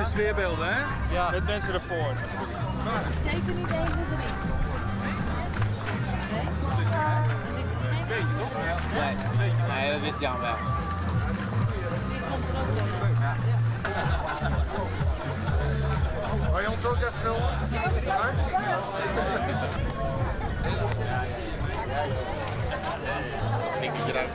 mooie sfeerbeelden, hè? Ja. Met mensen ervoor. Zeker niet 1 en 3. Weet je toch? Nee, dat wist Jan wel. Wil je ons ook even filmen? Kijk eruit.